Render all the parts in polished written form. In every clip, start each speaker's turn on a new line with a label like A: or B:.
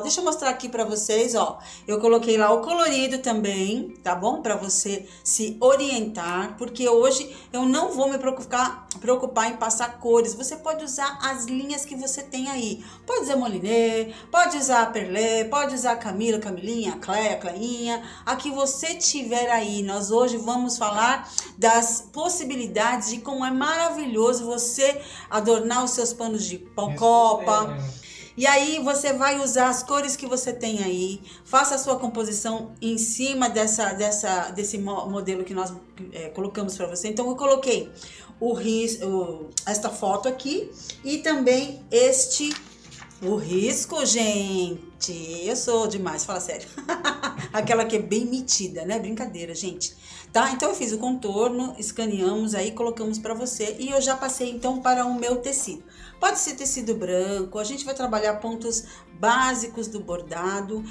A: Deixa eu mostrar aqui pra vocês, ó. Eu coloquei lá o colorido também, tá bom? Pra você se orientar, porque hoje eu não vou me preocupar em passar cores. Você pode usar as linhas que você tem aí. Pode usar Moliné, pode usar Perlé, pode usar Camila, Camilinha, Cléia, Cleinha, a que você tiver aí. Nós hoje vamos falar das possibilidades de como é maravilhoso você adornar os seus panos de copa. E aí você vai usar as cores que você tem aí, faça a sua composição em cima desse modelo que nós colocamos para você. Então eu coloquei esta foto aqui e também o risco, gente. Eu sou demais, fala sério. Aquela que é bem metida, né? Brincadeira, gente. Tá? Então eu fiz o contorno, escaneamos aí, colocamos para você e eu já passei então para o meu tecido. Pode ser tecido branco, a gente vai trabalhar pontos básicos do bordado.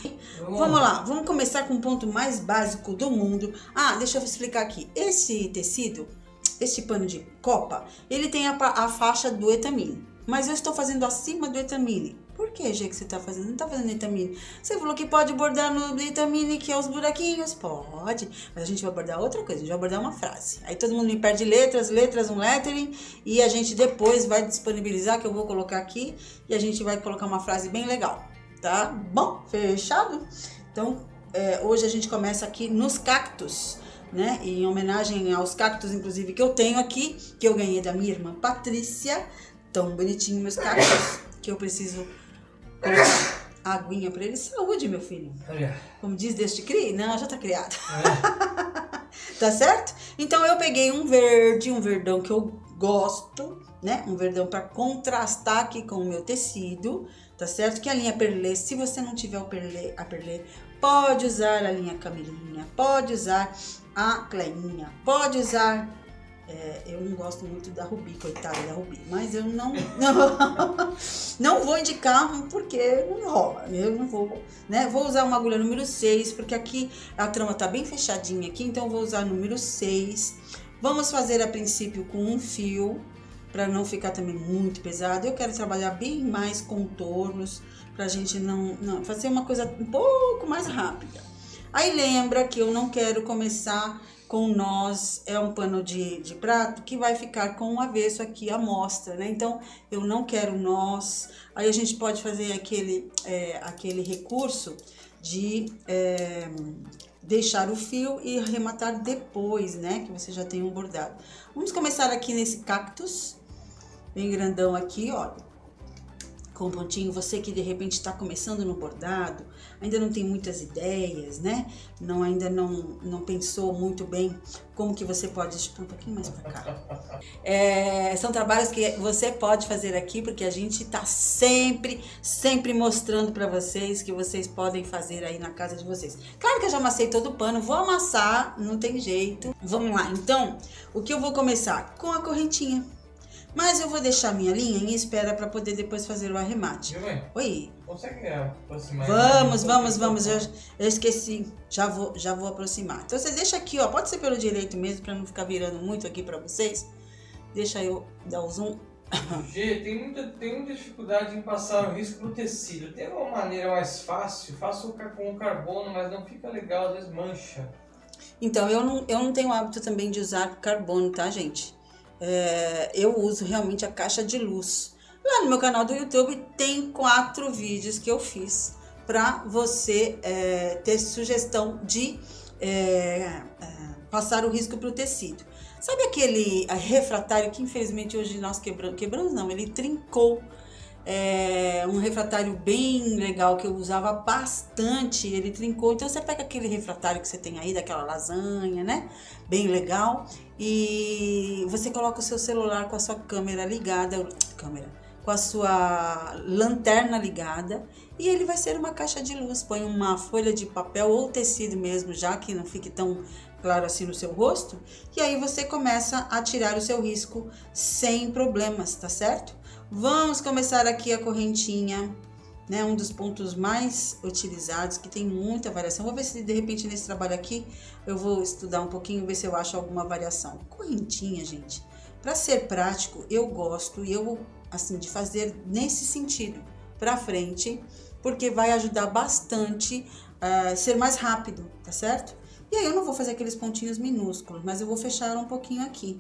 A: Vamos lá, vamos começar com o ponto mais básico do mundo. Ah, deixa eu explicar aqui. Esse tecido, esse pano de copa, ele tem a faixa do etamine, mas eu estou fazendo acima do etamine. Por que, Gê, que você tá fazendo? Não tá fazendo etamine. Você falou que pode bordar no etamine, que é os buraquinhos. Pode. Mas a gente vai bordar outra coisa. A gente vai bordar uma frase. Aí todo mundo me pede letras, um lettering. E a gente depois vai disponibilizar, que eu vou colocar aqui. E a gente vai colocar uma frase bem legal. Tá bom? Fechado? Então, hoje a gente começa aqui nos cactos, né? Em homenagem aos cactos, inclusive, que eu tenho aqui. Que eu ganhei da minha irmã Patrícia. Tão bonitinho meus cactos. Que eu preciso colocar aguinha pra ele. Saúde, meu filho. Como diz, Deus te crie? Não, já tá criado. Tá certo? Então eu peguei um verde, um verdão que eu gosto, né? Um verdão pra contrastar aqui com o meu tecido, tá certo? Que a linha Perlé, se você não tiver a Perlé, pode usar a linha Camilinha, pode usar a Cleinha, pode usar... eu não gosto muito da Rubi, coitada da Rubi, mas eu não vou indicar porque não rola, eu não vou, né? Vou usar uma agulha número 6, porque aqui a trama tá bem fechadinha aqui, então eu vou usar número 6. Vamos fazer a princípio com um fio, para não ficar também muito pesado. Eu quero trabalhar bem mais contornos, pra gente não fazer uma coisa um pouco mais rápida. Aí lembra que eu não quero começar com nós, é um pano de prato que vai ficar com o avesso aqui à mostra, né? Então, eu não quero nós. Aí a gente pode fazer aquele recurso de deixar o fio e arrematar depois, né? Que você já tem um bordado. Vamos começar aqui nesse cactus, bem grandão aqui, ó. Com um pontinho, você que de repente está começando no bordado, ainda não tem muitas ideias, né? Ainda não pensou muito bem como que você pode... Deixa eu pôr um pouquinho mais pra cá. São trabalhos que você pode fazer aqui, porque a gente tá sempre mostrando pra vocês que vocês podem fazer aí na casa de vocês. Claro que eu já amassei todo o pano, vou amassar, não tem jeito. Vamos lá, então, o que eu vou começar? Com a correntinha. Mas eu vou deixar minha linha em espera para poder depois fazer o arremate. Oi. Consegue aproximar? Vamos. Eu esqueci. Já vou aproximar. Então você deixa aqui, ó. Pode ser pelo direito mesmo, para não ficar virando muito aqui para vocês. Deixa eu dar o zoom.
B: Gê, tem muita dificuldade em passar o risco no tecido. Tem uma maneira mais fácil? Faço com o carbono, mas não fica legal, às vezes mancha.
A: Então, eu não tenho hábito também de usar carbono, tá, gente? Eu uso realmente a caixa de luz. Lá no meu canal do YouTube tem 4 vídeos que eu fiz para você ter sugestão de passar o risco para o tecido. Sabe aquele refratário que infelizmente hoje nós quebramos não, ele trincou. Um refratário bem legal que eu usava bastante, ele trincou. Então você pega aquele refratário que você tem aí, daquela lasanha, né? Bem legal. E você coloca o seu celular com a sua câmera ligada, com a sua lanterna ligada, e ele vai ser uma caixa de luz. Põe uma folha de papel ou tecido mesmo, já que não fique tão claro assim no seu rosto. E aí você começa a tirar o seu risco sem problemas, tá certo? Vamos começar aqui a correntinha, né? Um dos pontos mais utilizados, que tem muita variação. Vou ver se de repente nesse trabalho aqui eu vou estudar um pouquinho, ver se eu acho alguma variação. Correntinha, gente, para ser prático, eu gosto assim de fazer nesse sentido, para frente, porque vai ajudar bastante a ser mais rápido, tá certo? E aí eu não vou fazer aqueles pontinhos minúsculos, mas eu vou fechar um pouquinho aqui.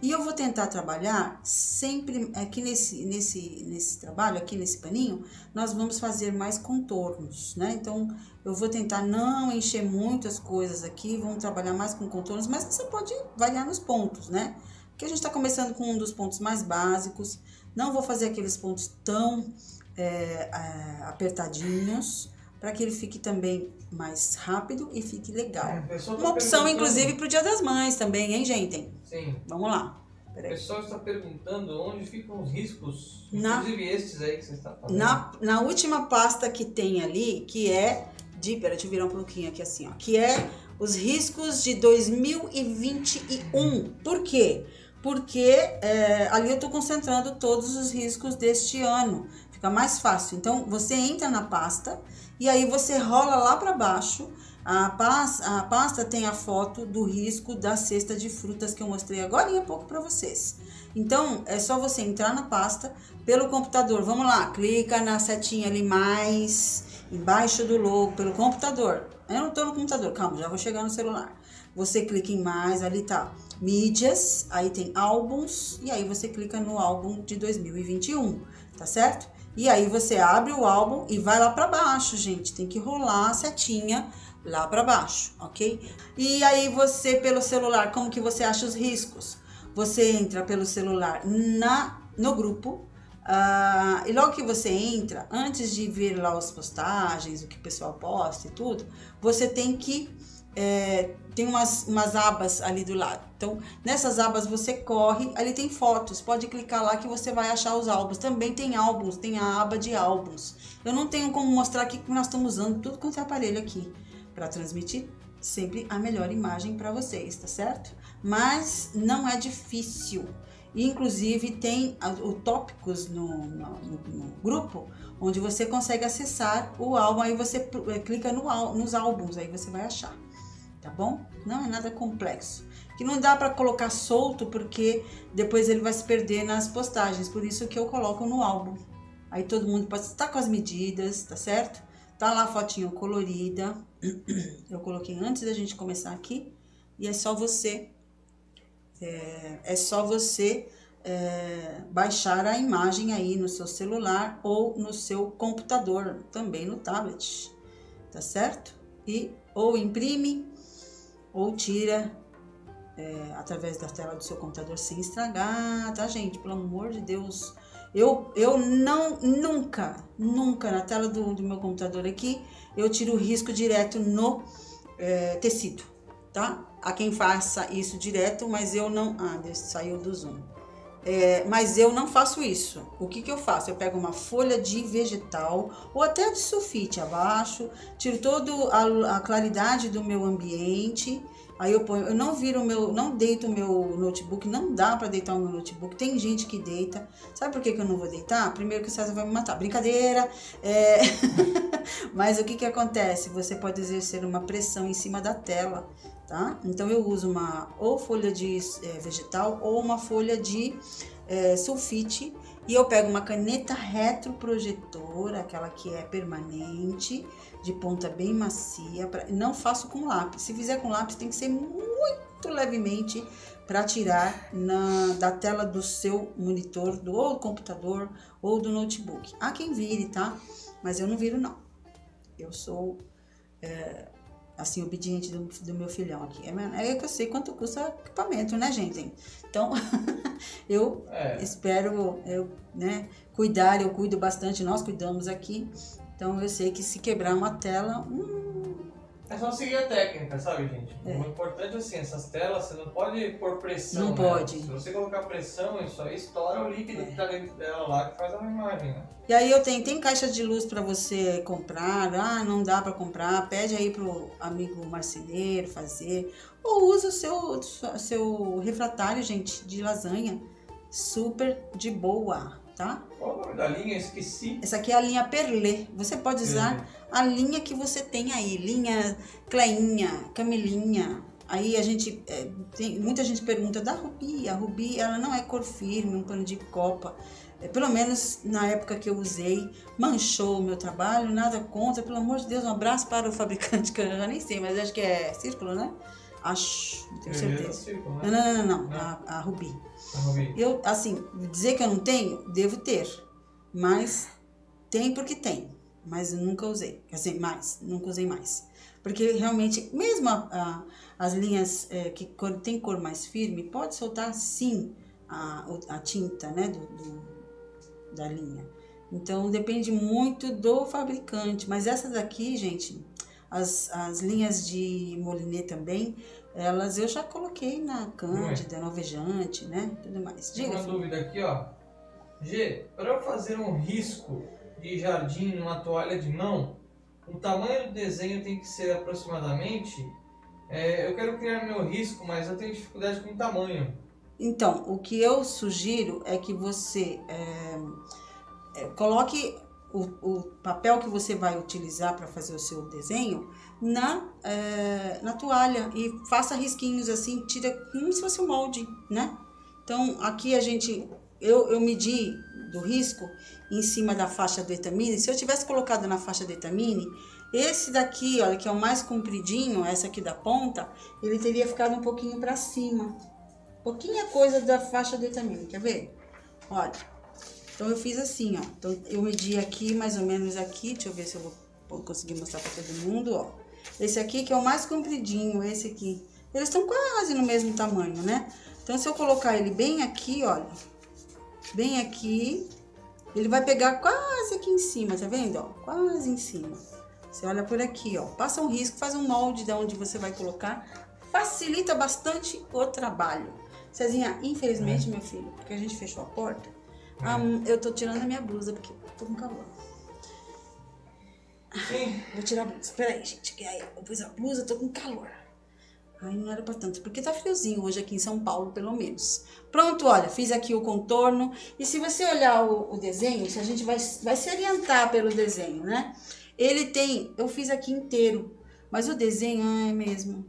A: E eu vou tentar trabalhar sempre aqui nesse trabalho, aqui nesse paninho, nós vamos fazer mais contornos, né? Então, eu vou tentar não encher muitas coisas aqui, vamos trabalhar mais com contornos, mas você pode variar nos pontos, né? Porque a gente tá começando com um dos pontos mais básicos, não vou fazer aqueles pontos tão apertadinhos, para que ele fique também mais rápido e fique legal. Uma opção, inclusive, para o Dia das Mães também, hein, gente?
B: Sim.
A: Vamos lá.
B: O pessoal está perguntando onde ficam os riscos, inclusive estes aí que você está falando.
A: Na última pasta que tem ali, que é de... Pera, deixa eu virar um pouquinho aqui assim, ó. Que é os riscos de 2021. Por quê? Porque ali eu estou concentrando todos os riscos deste ano. Fica mais fácil. Então, você entra na pasta... E aí você rola lá para baixo, a pasta tem a foto do risco da cesta de frutas que eu mostrei agora há pouco para vocês. Então, é só você entrar na pasta pelo computador. Vamos lá, clica na setinha ali mais embaixo do logo, pelo computador. Eu não tô no computador, calma, já vou chegar no celular. Você clica em mais, ali tá mídias, aí tem álbuns, e aí você clica no álbum de 2021, tá certo? E aí você abre o álbum e vai lá para baixo, gente. Tem que rolar a setinha lá para baixo, ok? E aí você, pelo celular, como que você acha os riscos? Você entra pelo celular no grupo. E logo que você entra, antes de ver lá as postagens, o que o pessoal posta e tudo, você tem que... tem umas abas ali do lado. Então, nessas abas você corre, ali tem fotos, pode clicar lá que você vai achar os álbuns. Também tem álbuns, tem a aba de álbuns. Eu não tenho como mostrar aqui que nós estamos usando tudo quanto é aparelho aqui, para transmitir sempre a melhor imagem para vocês, tá certo? Mas não é difícil. Inclusive tem o tópicos no grupo, onde você consegue acessar o álbum, aí você clica nos álbuns, aí você vai achar. Tá bom? Não é nada complexo. Que não dá para colocar solto, porque depois ele vai se perder nas postagens. Por isso que eu coloco no álbum. Aí todo mundo pode estar com as medidas, tá certo? Tá lá a fotinho colorida. Eu coloquei antes da gente começar aqui. E é só você... baixar a imagem aí no seu celular ou no seu computador, também no tablet. Tá certo? E ou imprime... ou tira através da tela do seu computador sem estragar, tá, gente? Pelo amor de Deus. Eu nunca na tela do meu computador aqui, eu tiro o risco direto no tecido, tá? Há quem faça isso direto, mas eu não... saiu do zoom. Mas eu não faço isso. O que eu faço? Eu pego uma folha de vegetal ou até de sulfite abaixo, tiro toda a claridade do meu ambiente, aí eu ponho, eu não deito o meu notebook, não dá para deitar o meu notebook, tem gente que deita. Sabe por que eu não vou deitar? Primeiro que o César vai me matar, brincadeira, mas o que acontece? Você pode exercer uma pressão em cima da tela, tá? Então eu uso uma ou folha de vegetal ou uma folha de sulfite, e eu pego uma caneta retroprojetora, aquela que é permanente, de ponta bem macia. Não faço com lápis. Se fizer com lápis tem que ser muito levemente para tirar da tela do seu monitor, ou do computador ou do notebook. Há quem vire, tá? Mas eu não viro não. Eu sou assim, obediente do meu filhão aqui. É que eu sei quanto custa equipamento, né, gente? Então, eu espero cuidar, eu cuido bastante, nós cuidamos aqui. Então, eu sei que se quebrar uma tela...
B: É só seguir a técnica, sabe, gente? O importante é assim, essas telas, você não pode pôr pressão.
A: Não pode.
B: Se você colocar pressão, isso aí estoura o líquido que tá dentro dela lá, que faz a imagem, né?
A: E aí tem caixa de luz para você comprar. Não dá para comprar, pede aí pro amigo marceneiro fazer. Ou usa o seu refratário, gente, de lasanha. Super de boa, tá?
B: Qual o nome da linha? Esqueci.
A: Essa aqui é a linha Perlé. Você pode usar a linha que você tem aí. Linha Cleinha, Camilinha. Aí a gente... muita gente pergunta da Rubi. A Rubi, ela não é cor firme, um pano de copa. pelo menos na época que eu usei, manchou o meu trabalho, nada contra, pelo amor de Deus, um abraço para o fabricante, que eu já nem sei, mas acho que é Círculo, né? Acho, não tenho certeza.
B: Círculo, né?
A: Não. A Rubi.
B: A Rubi.
A: Eu, assim, dizer que eu não tenho, devo ter, mas tem porque tem, mas eu nunca usei, quer dizer, nunca usei mais. Porque realmente, mesmo as linhas que tem cor mais firme, pode soltar sim a tinta, né, da linha. Então depende muito do fabricante, mas essa daqui, gente, as linhas de moliné também, elas eu já coloquei na Cândida, no Alvejante, né, tudo mais.
B: Diga, uma
A: filho.
B: dúvida aqui, ó. G, para eu fazer um risco de jardim numa toalha de mão, o tamanho do desenho tem que ser aproximadamente... eu quero criar meu risco, mas eu tenho dificuldade com o tamanho. Então,
A: o que eu sugiro é que você coloque o papel que você vai utilizar para fazer o seu desenho na toalha e faça risquinhos assim, tira como se fosse um molde, né? Então, aqui eu medi do risco em cima da faixa do etamine. Se eu tivesse colocado na faixa do etamine, esse daqui, olha, que é o mais compridinho, essa aqui da ponta, ele teria ficado um pouquinho para cima. Pouquinha coisa da faixa do etamine, quer ver? Olha, então eu fiz assim, ó. Então eu medi aqui, mais ou menos aqui, deixa eu ver se eu vou conseguir mostrar para todo mundo, ó. Esse aqui que é o mais compridinho, esse aqui. Eles estão quase no mesmo tamanho, né? Então se eu colocar ele bem aqui, olha, bem aqui, ele vai pegar quase aqui em cima, tá vendo, ó? Quase em cima. Você olha por aqui, ó, passa um risco, faz um molde de onde você vai colocar, facilita bastante o trabalho. Cezinha, infelizmente, meu filho, porque a gente fechou a porta, eu tô tirando a minha blusa, porque tô com calor. Vou tirar a blusa, peraí, gente, que aí eu pus a blusa, tô com calor. Ai, não era pra tanto, porque tá friozinho hoje aqui em São Paulo, pelo menos. Pronto, olha, fiz aqui o contorno, e se você olhar o desenho, se a gente vai se orientar pelo desenho, né? Ele tem, eu fiz aqui inteiro, mas o desenho, é mesmo,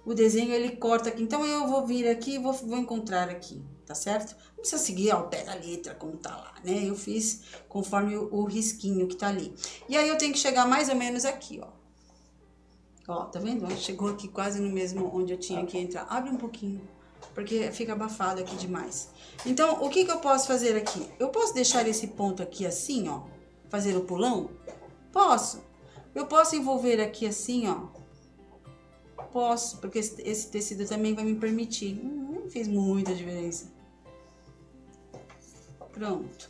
A: o desenho ele corta aqui, então eu vou vir aqui e vou encontrar aqui, tá certo? Não precisa seguir ao pé da letra como tá lá, né? Eu fiz conforme o risquinho que tá ali. E aí eu tenho que chegar mais ou menos aqui, ó. Ó, tá vendo? Chegou aqui quase no mesmo onde eu tinha que entrar. Abre um pouquinho, porque fica abafado aqui demais. Então, o que eu posso fazer aqui? Eu posso deixar esse ponto aqui assim, ó, fazer o pulão? Posso. Eu posso envolver aqui assim, ó. Posso, porque esse tecido também vai me permitir. Não fez muita diferença. Pronto.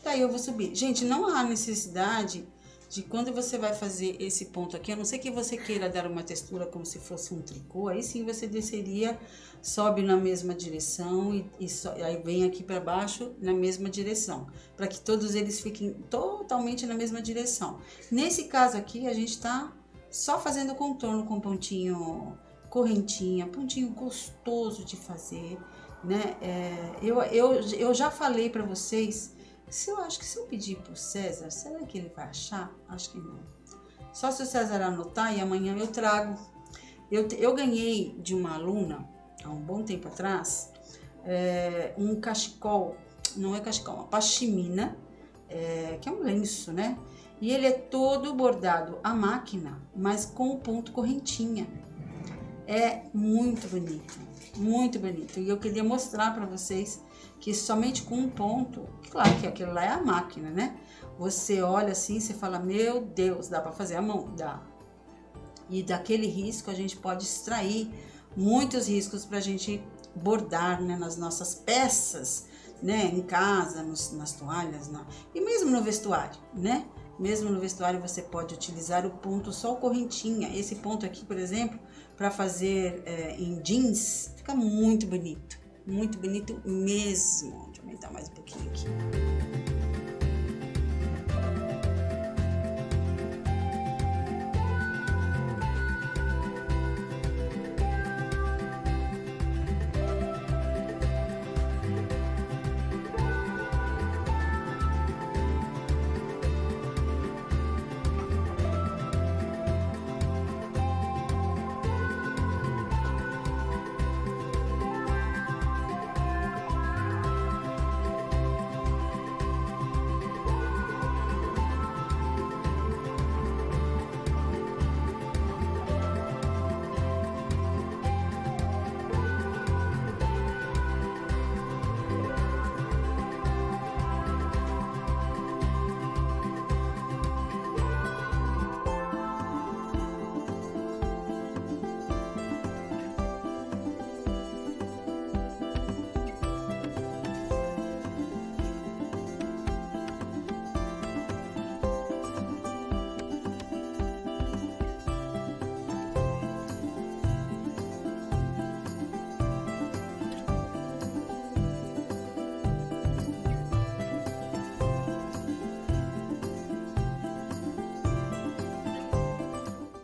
A: Daí eu vou subir. Gente, não há necessidade de quando você vai fazer esse ponto aqui, a não ser que você queira dar uma textura como se fosse um tricô, aí sim você desceria, sobe na mesma direção e aí vem aqui para baixo na mesma direção, para que todos eles fiquem totalmente na mesma direção. Nesse caso aqui, a gente tá só fazendo contorno com pontinho, correntinha, pontinho gostoso de fazer, né? Eu já falei para vocês. Eu acho que se eu pedir pro César, será que ele vai achar? Acho que não. Só se o César anotar e amanhã eu trago. Eu ganhei de uma aluna, há um bom tempo atrás, um cachecol, não é cachecol, uma pashmina, que é um lenço, né? E ele é todo bordado à máquina, mas com o ponto correntinha. É muito bonito, muito bonito. E eu queria mostrar para vocês que somente com um ponto, claro que aquilo lá é a máquina, né? Você olha assim, você fala, meu Deus, dá para fazer a mão? Dá. E daquele risco a gente pode extrair muitos riscos para a gente bordar, né, nas nossas peças, né, em casa, nas toalhas, e mesmo no vestuário, né? Mesmo no vestuário você pode utilizar o ponto só correntinha. Esse ponto aqui, por exemplo, para fazer em jeans, fica muito bonito. Muito bonito mesmo. Deixa eu aumentar mais um pouquinho aqui.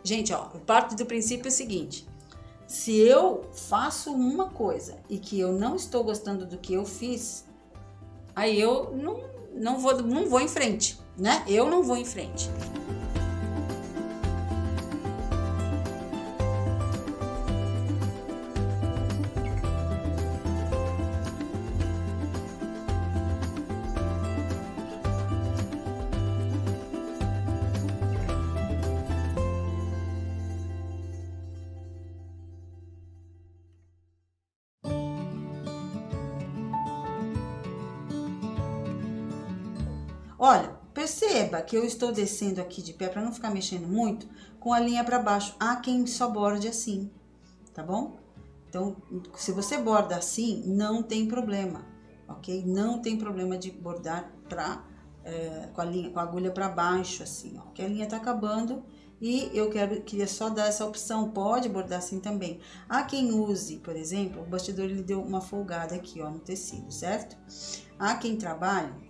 A: Gente, ó, eu parto do princípio seguinte: se eu faço uma coisa e que eu não estou gostando do que eu fiz, aí eu não vou em frente, né? Eu não vou em frente. Olha, perceba que eu estou descendo aqui de pé para não ficar mexendo muito com a linha para baixo. Há quem só borde assim, tá bom? Então, se você borda assim, não tem problema, ok? Não tem problema de bordar com a agulha para baixo, assim, ó. Que a linha tá acabando e eu queria só dar essa opção. Pode bordar assim também. Há quem use, por exemplo, o bastidor ele deu uma folgada aqui, ó, no tecido, certo? Há quem trabalhe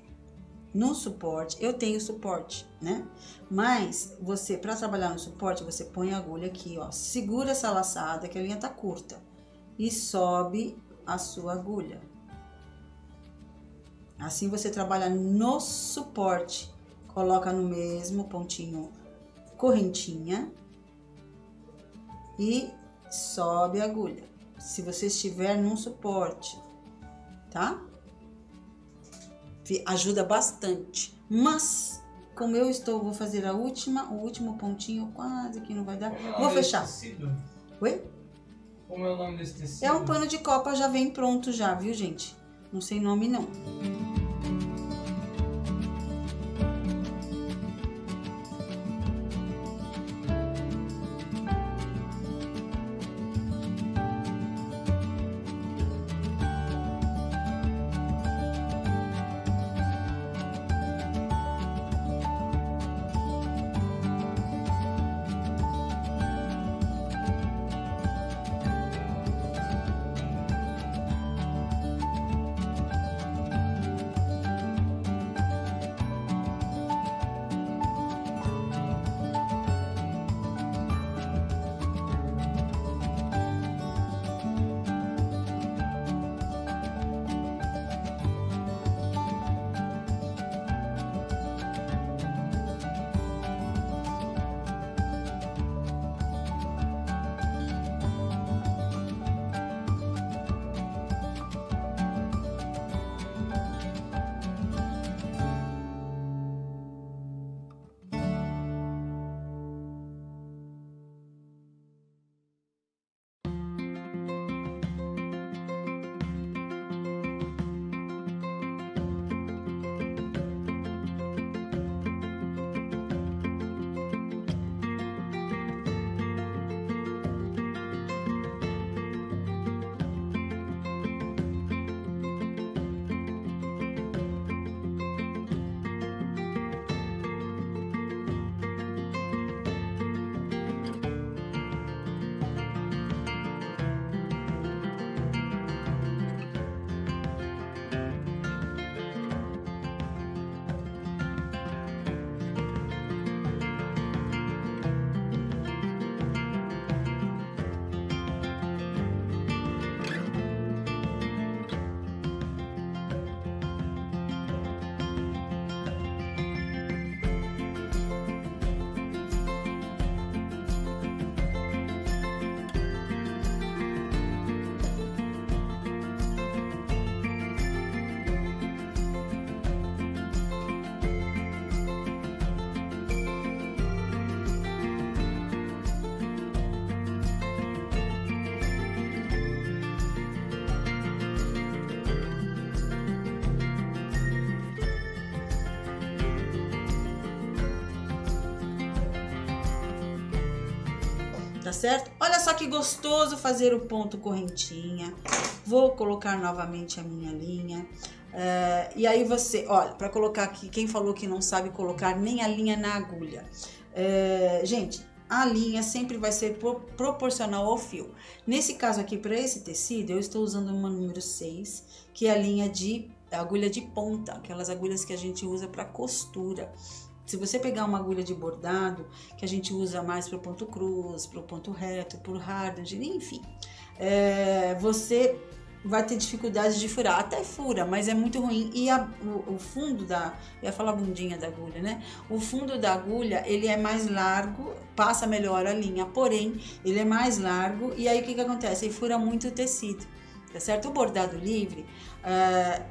A: no suporte. Eu tenho suporte, né? Mas você, para trabalhar no suporte, você põe a agulha aqui, ó, segura essa laçada que a linha tá curta e sobe a sua agulha. Assim você trabalha no suporte, coloca no mesmo pontinho correntinha e sobe a agulha. Se você estiver num suporte, tá? Ajuda bastante, mas como eu vou fazer o último pontinho, quase que não vai dar. Vou fechar. Oi?
B: Como é o nome desse tecido?
A: É um pano de copa, já vem pronto já, viu, gente? Não sei nome não. Tá certo? Olha só que gostoso fazer o ponto correntinha. Vou colocar novamente a minha linha. E aí você, olha, para colocar aqui, quem falou que não sabe colocar nem a linha na agulha. Gente, a linha sempre vai ser proporcional ao fio. Nesse caso aqui, para esse tecido, eu estou usando uma número 6, que é a linha de agulha de ponta, aquelas agulhas que a gente usa para costura. Se você pegar uma agulha de bordado, que a gente usa mais para o ponto cruz, para o ponto reto, para o hardanger, enfim, você vai ter dificuldade de furar. Até fura, mas é muito ruim. E o fundo eu ia falar bundinha da agulha, né? O fundo da agulha, ele é mais largo, passa melhor a linha, porém, ele é mais largo. E aí, o que acontece? Ele fura muito o tecido. Tá certo? O bordado livre,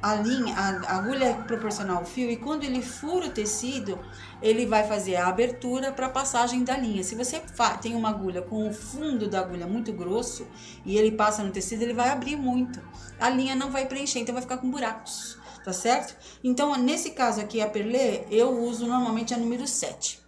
A: a agulha é proporcional ao fio, e quando ele fura o tecido, ele vai fazer a abertura para a passagem da linha. Se você tem uma agulha com o fundo da agulha muito grosso e ele passa no tecido, ele vai abrir muito. A linha não vai preencher, então vai ficar com buracos, tá certo? Então, nesse caso aqui, a perlê, eu uso normalmente a número 7.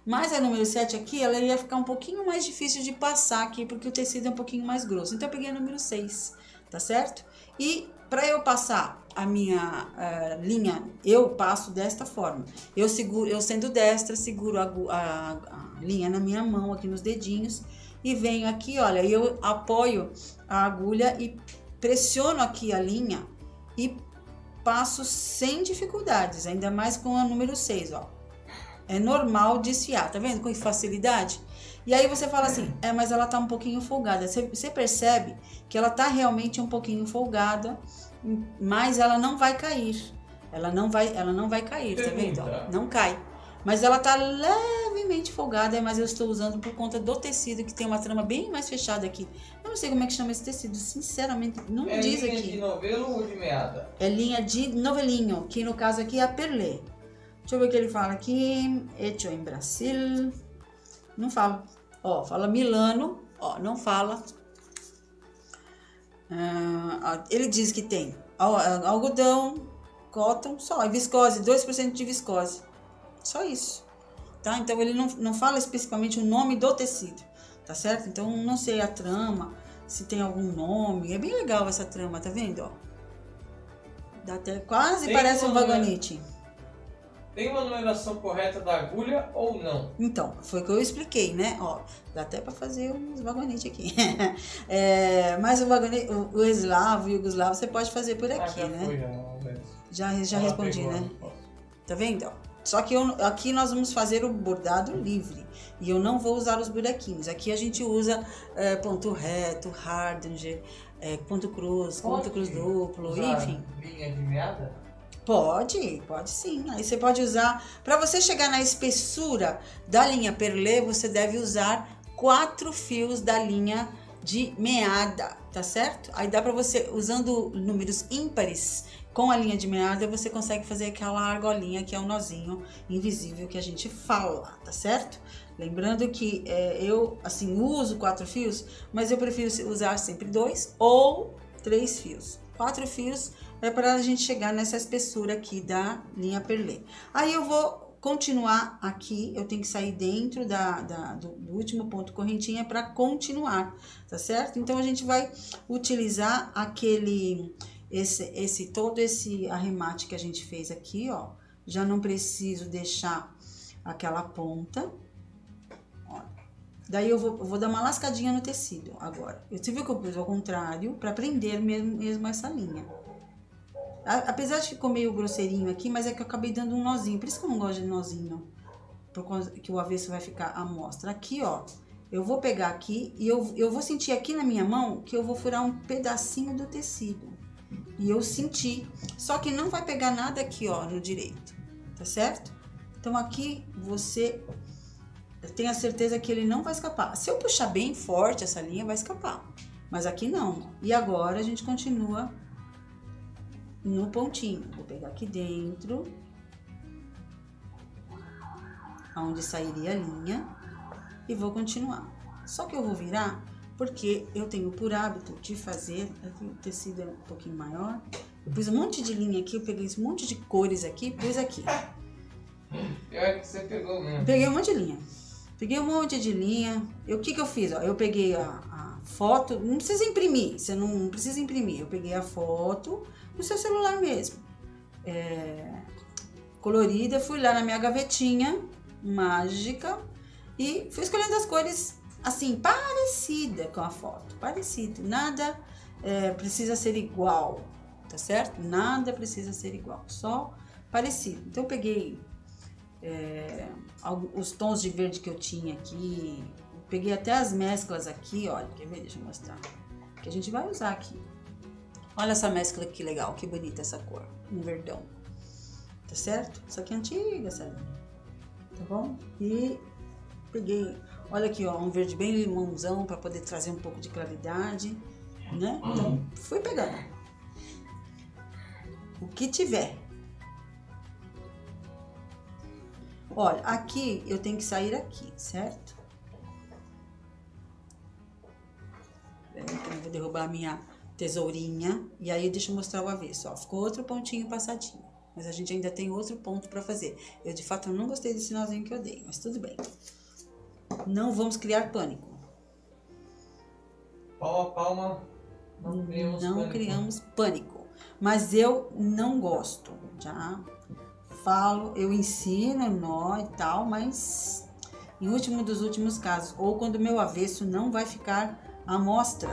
A: Mas a número 7 aqui, ela ia ficar um pouquinho mais difícil de passar aqui, porque o tecido é um pouquinho mais grosso. Então, eu peguei a número 6. Tá certo? E para eu passar a minha linha, eu passo desta forma. Eu sendo destra, seguro a linha na minha mão, aqui nos dedinhos, e venho aqui, olha, eu apoio a agulha e pressiono aqui a linha e passo sem dificuldades, ainda mais com a número 6, ó. É normal desfiar, tá vendo? Com facilidade. E aí você fala assim, mas ela tá um pouquinho folgada. Você percebe que ela tá realmente um pouquinho folgada, mas ela não vai cair. Ela não vai cair, tá vendo? Ó, não cai. Mas ela tá levemente folgada, mas eu estou usando por conta do tecido, que tem uma trama bem mais fechada aqui. Eu não sei como é que chama esse tecido, sinceramente, não diz aqui. É linha
B: de novelo ou de meada?
A: É linha de novelinho, que no caso aqui é a perlê. Deixa eu ver o que ele fala aqui. Hecho em Brasil. Não fala. Ó, fala Milano. Ó, não fala. Ele diz que tem algodão, cotton, só. E viscose, 2% de viscose. Só isso. Tá? Então, ele não fala especificamente o nome do tecido. Tá certo? Então, não sei a trama, se tem algum nome. É bem legal essa trama, tá vendo? Ó. Dá até quase parece um vagonete.
B: Tem uma numeração correta da agulha ou não?
A: Então, foi o que eu expliquei, né? Ó, dá até para fazer uns vagonetes aqui. Mas o eslavo e o yugoslavo você pode fazer por aqui,
B: já
A: né?
B: Foi,
A: já respondi, né? Tá vendo? Ó, só que aqui nós vamos fazer o bordado livre. E eu não vou usar os buraquinhos. Aqui a gente usa ponto reto, hardanger, ponto cruz duplo, enfim.
B: Linha de meada?
A: Pode sim. Aí você pode usar, para você chegar na espessura da linha perlê, você deve usar 4 fios da linha de meada, tá certo? Aí dá para você, usando números ímpares com a linha de meada, você consegue fazer aquela argolinha que é o nozinho invisível que a gente fala, tá certo? Lembrando que eu, assim, uso 4 fios, mas eu prefiro usar sempre 2 ou 3 fios. 4 fios é para a gente chegar nessa espessura aqui da linha perlê. Aí eu vou continuar aqui, eu tenho que sair dentro do último ponto correntinha para continuar, tá certo? Então, a gente vai utilizar todo esse arremate que a gente fez aqui, ó. Já não preciso deixar aquela ponta. Daí eu vou dar uma lascadinha no tecido agora. Você viu que eu pus ao contrário para prender mesmo essa linha. Apesar de que ficou meio grosseirinho aqui, mas é que eu acabei dando um nozinho. Por isso que eu não gosto de nozinho. Por causa que o avesso vai ficar à mostra. Aqui, ó. Eu vou pegar aqui e eu vou sentir aqui na minha mão que eu vou furar um pedacinho do tecido. E eu senti. Só que não vai pegar nada aqui, ó, no direito. Tá certo? Então, aqui você tem a certeza que ele não vai escapar. Se eu puxar bem forte essa linha, vai escapar. Mas aqui não. E agora a gente continua no pontinho. Vou pegar aqui dentro, onde sairia a linha, e vou continuar. Só que eu vou virar, porque eu tenho por hábito de fazer, aqui o tecido é um pouquinho maior, eu pus um monte de linha aqui, eu peguei esse monte de cores aqui, pus aqui.
B: Pior que você pegou mesmo.
A: Peguei um monte de linha. Peguei um monte de linha. O que eu fiz? Ó, eu peguei a foto, não precisa imprimir, você não precisa imprimir. Eu peguei a foto no seu celular mesmo, colorida, fui lá na minha gavetinha mágica e fui escolhendo as cores assim, parecida com a foto, parecido, nada precisa ser igual, tá certo? Nada precisa ser igual, só parecido. Então eu peguei os tons de verde que eu tinha aqui. Peguei até as mesclas aqui, olha, quer ver? Deixa eu mostrar. Que a gente vai usar aqui. Olha essa mescla que legal, que bonita essa cor, um verdão. Tá certo? Isso aqui é antiga, sabe? Tá bom? E peguei, olha aqui, ó, um verde bem limãozão para poder trazer um pouco de claridade, né? Então, fui pegando o que tiver. Olha, aqui eu tenho que sair aqui, certo? Então, eu vou derrubar a minha tesourinha e aí deixa eu mostrar o avesso, ó. Ficou outro pontinho passadinho, mas a gente ainda tem outro ponto para fazer. Eu, de fato, não gostei desse nozinho que eu dei, mas tudo bem. Não vamos criar pânico.
B: Palma a palma, não criamos
A: pânico. Mas eu não gosto, já falo, eu ensino nó e tal, mas em último dos últimos casos, ou quando o meu avesso não vai ficar à mostra.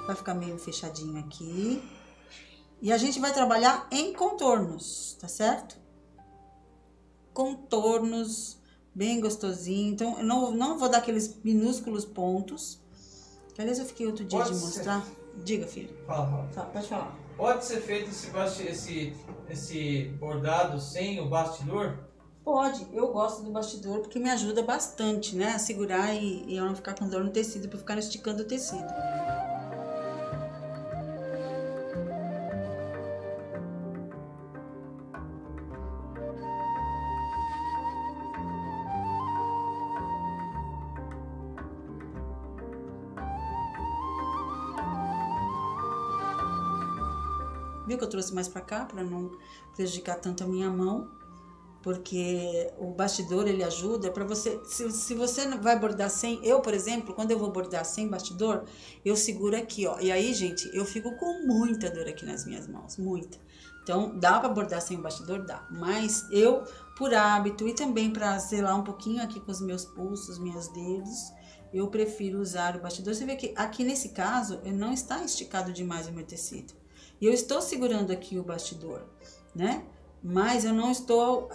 A: Vai ficar meio fechadinho aqui. E a gente vai trabalhar em contornos, tá certo? Contornos, bem gostosinho. Então, eu não vou dar aqueles minúsculos pontos. Aliás, eu fiquei outro dia de mostrar. Diga, filho.
B: Fala.
A: Pode falar.
B: Pode ser feito esse bordado sem o bastidor?
A: Pode, eu gosto do bastidor porque me ajuda bastante, né? A segurar e eu não ficar com dor no tecido, para ficar esticando o tecido. Viu que eu trouxe mais pra cá, pra não prejudicar tanto a minha mão, porque o bastidor ele ajuda pra você, se você vai bordar sem, eu por exemplo, quando eu vou bordar sem bastidor, eu seguro aqui, ó, e aí gente, eu fico com muita dor aqui nas minhas mãos, muita. Então, dá pra bordar sem o bastidor? Dá, mas eu, por hábito e também pra zelar um pouquinho aqui com os meus pulsos, meus dedos, eu prefiro usar o bastidor. Você vê que aqui nesse caso, não está esticado demais o meu tecido. E eu estou segurando aqui o bastidor, né? Mas eu não estou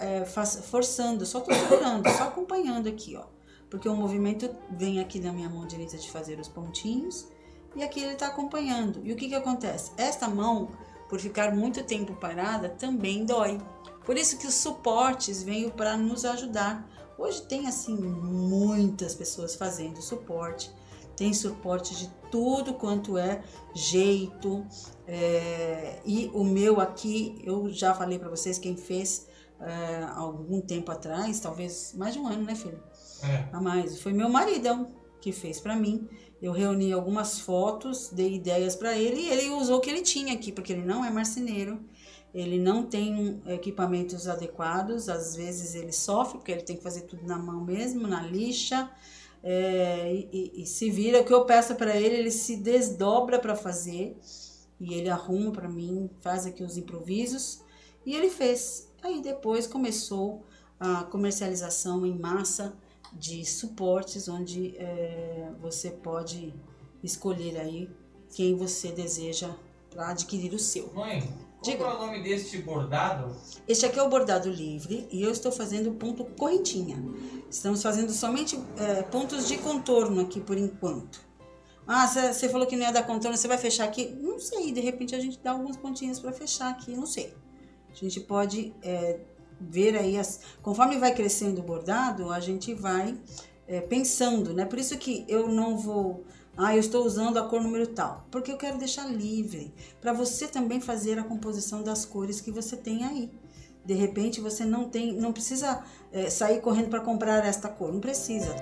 A: forçando, só estou segurando, só acompanhando aqui, ó. Porque o movimento vem aqui na minha mão direita de fazer os pontinhos e aqui ele está acompanhando. E o que acontece? Esta mão, por ficar muito tempo parada, também dói. Por isso que os suportes veio para nos ajudar. Hoje tem, assim, muitas pessoas fazendo suporte. tem suporte de tudo quanto é jeito. E o meu aqui, eu já falei para vocês, quem fez algum tempo atrás, talvez mais de um ano, né, filho? A mais, foi meu maridão que fez para mim. Eu reuni algumas fotos, dei ideias para ele e ele usou o que ele tinha aqui, porque ele não é marceneiro, ele não tem equipamentos adequados, às vezes ele sofre, porque ele tem que fazer tudo na mão mesmo, na lixa, e se vira. O que eu peço para ele se desdobra para fazer, e ele arruma para mim, faz aqui os improvisos, e ele fez. Aí depois começou a comercialização em massa de suportes, onde você pode escolher aí quem você deseja para adquirir o seu.
B: Mãe, qual é o nome deste bordado?
A: Este aqui é o bordado livre e eu estou fazendo ponto correntinha. Estamos fazendo somente pontos de contorno aqui por enquanto. Você falou que não ia dar contorno, você vai fechar aqui? Não sei, de repente a gente dá alguns pontinhos para fechar aqui, não sei. A gente pode ver aí, conforme vai crescendo o bordado, a gente vai pensando, né? Por isso que eu não vou... eu estou usando a cor número tal, porque eu quero deixar livre, para você também fazer a composição das cores que você tem aí. De repente você não precisa sair correndo para comprar esta cor, não precisa.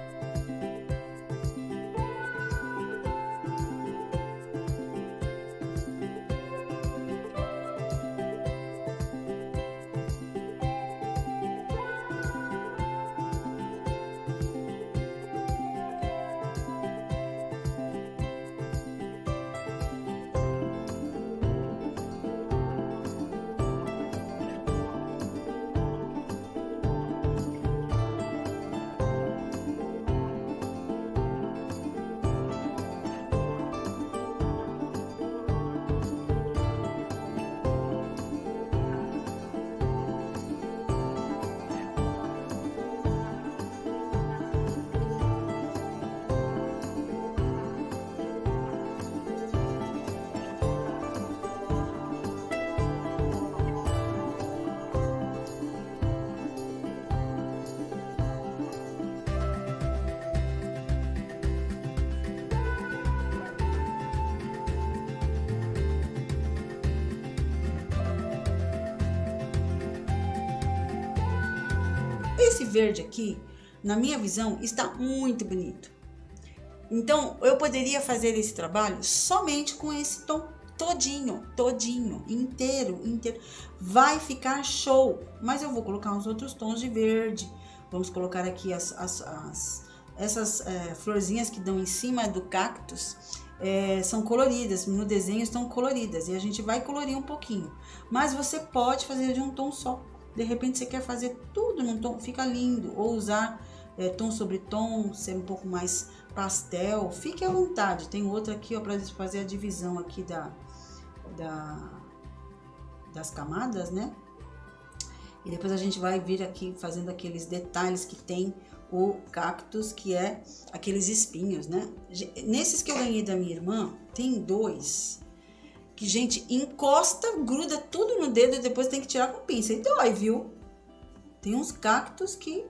A: Esse verde aqui, na minha visão, está muito bonito. Então, eu poderia fazer esse trabalho somente com esse tom todinho, inteiro. Vai ficar show, mas eu vou colocar uns outros tons de verde. Vamos colocar aqui essas florzinhas que dão em cima do cactus. São coloridas, no desenho estão coloridas e a gente vai colorir um pouquinho. Mas você pode fazer de um tom só. De repente você quer fazer tudo num tom, fica lindo. Ou usar tom sobre tom, ser um pouco mais pastel, fique à vontade. Tem outra aqui, ó, para fazer a divisão aqui das camadas, né? E depois a gente vai vir aqui fazendo aqueles detalhes que tem o cactus, que é aqueles espinhos, né? Nesses que eu ganhei da minha irmã, tem dois que, gente, encosta, gruda tudo no dedo e depois tem que tirar com pinça. E dói, viu? Tem uns cactos que,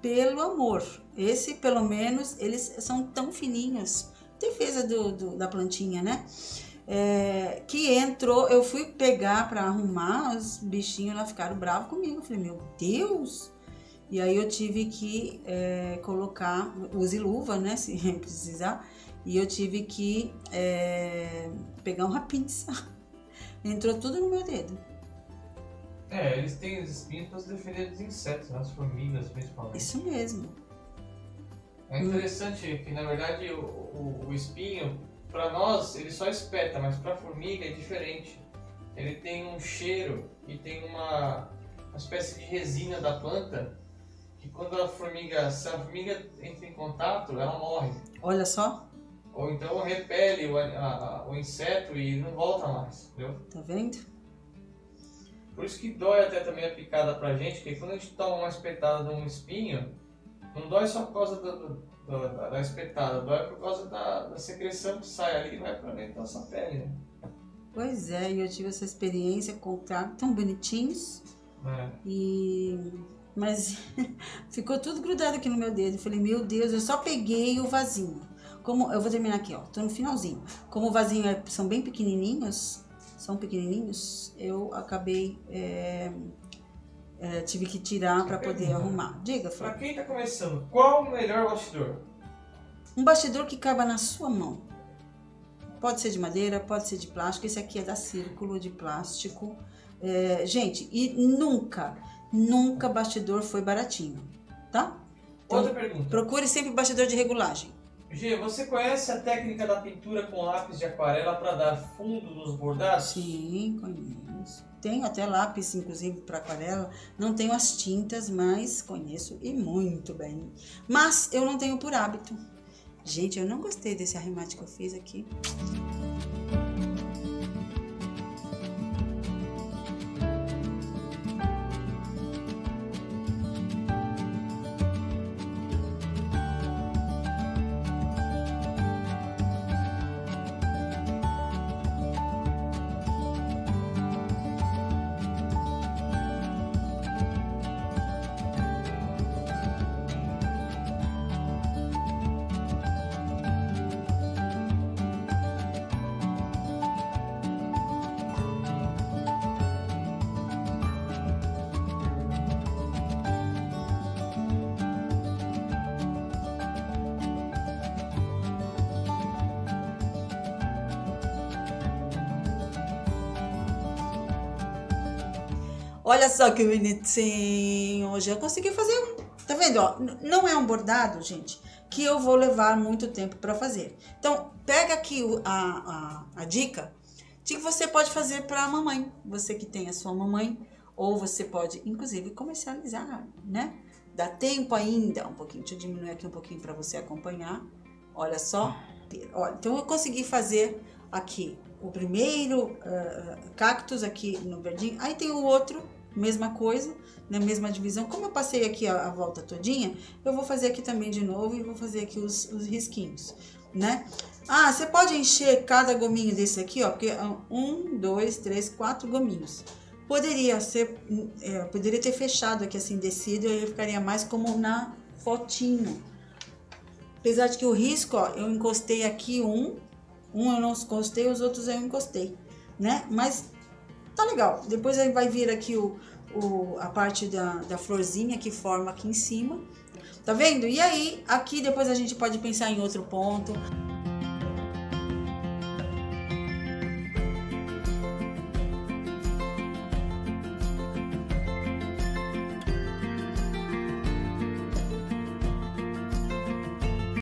A: pelo amor, esse pelo menos, eles são tão fininhos. Defesa da plantinha, né? Que entrou, eu fui pegar pra arrumar, os bichinhos lá ficaram bravos comigo. Eu falei, meu Deus! E aí eu tive que colocar, use luva, né, se precisar. E eu tive que pegar uma pinça. Entrou tudo no meu dedo.
B: Eles têm os espinhos para se defender dos insetos, das formigas principalmente.
A: Isso mesmo.
B: É interessante que, na verdade, o espinho, para nós, ele só espeta, mas para a formiga é diferente. Ele tem um cheiro e tem uma espécie de resina da planta que quando se a formiga entra em contato, ela morre.
A: Olha só.
B: Ou então repele o inseto e não volta mais, entendeu?
A: Tá vendo?
B: Por isso que dói até também a picada pra gente, porque quando a gente toma uma espetada de um espinho, não dói só por causa da espetada, dói por causa da secreção que sai ali e vai pra dentro da nossa pele, né?
A: Pois é, e eu tive essa experiência com tão bonitinhos. Mas ficou tudo grudado aqui no meu dedo. Eu falei, meu Deus, eu só peguei o vasinho. como eu vou terminar aqui, ó, tô no finalzinho. Como o vasinho são bem pequenininhos, eu acabei, tive que tirar para poder arrumar. Diga, Flávio.
B: Pra quem tá começando, qual o melhor bastidor?
A: Um bastidor que caiba na sua mão. Pode ser de madeira, pode ser de plástico. Esse aqui é da Círculo, de plástico. Gente, e nunca bastidor foi baratinho, tá? Então,
B: outra pergunta.
A: Procure sempre bastidor de regulagem.
B: G, você conhece a técnica da pintura com lápis de aquarela para dar fundo nos bordados?
A: Sim, conheço. Tenho até lápis, inclusive, para aquarela. Não tenho as tintas, mas conheço e muito bem. Mas eu não tenho por hábito. Gente, eu não gostei desse arremate que eu fiz aqui. Olha só que bonitinho. Hoje eu consegui fazer um. Tá vendo? Ó, não é um bordado, gente, que eu vou levar muito tempo para fazer. Então, pega aqui a dica de que você pode fazer para a mamãe. Você que tem a sua mamãe. Ou você pode, inclusive, comercializar, né? Dá tempo ainda. Um pouquinho. Deixa eu diminuir aqui um pouquinho para você acompanhar. Olha só. Olha, então, eu consegui fazer aqui o primeiro cactus aqui no verdinho. Aí tem o outro. Mesma coisa, né? Mesma divisão. Como eu passei aqui a volta todinha, eu vou fazer aqui também de novo e vou fazer aqui os risquinhos, né? Ah, você pode encher cada gominho desse aqui, ó, porque 1, 2, 3, 4 gominhos. Poderia ser, poderia ter fechado aqui assim, descido, e aí ficaria mais como na fotinho. Apesar de que o risco, ó, eu encostei aqui um eu não encostei, os outros eu encostei, né? Mas tá legal. Depois aí vai vir aqui a parte da florzinha que forma aqui em cima. Tá vendo? E aí, aqui depois a gente pode pensar em outro ponto.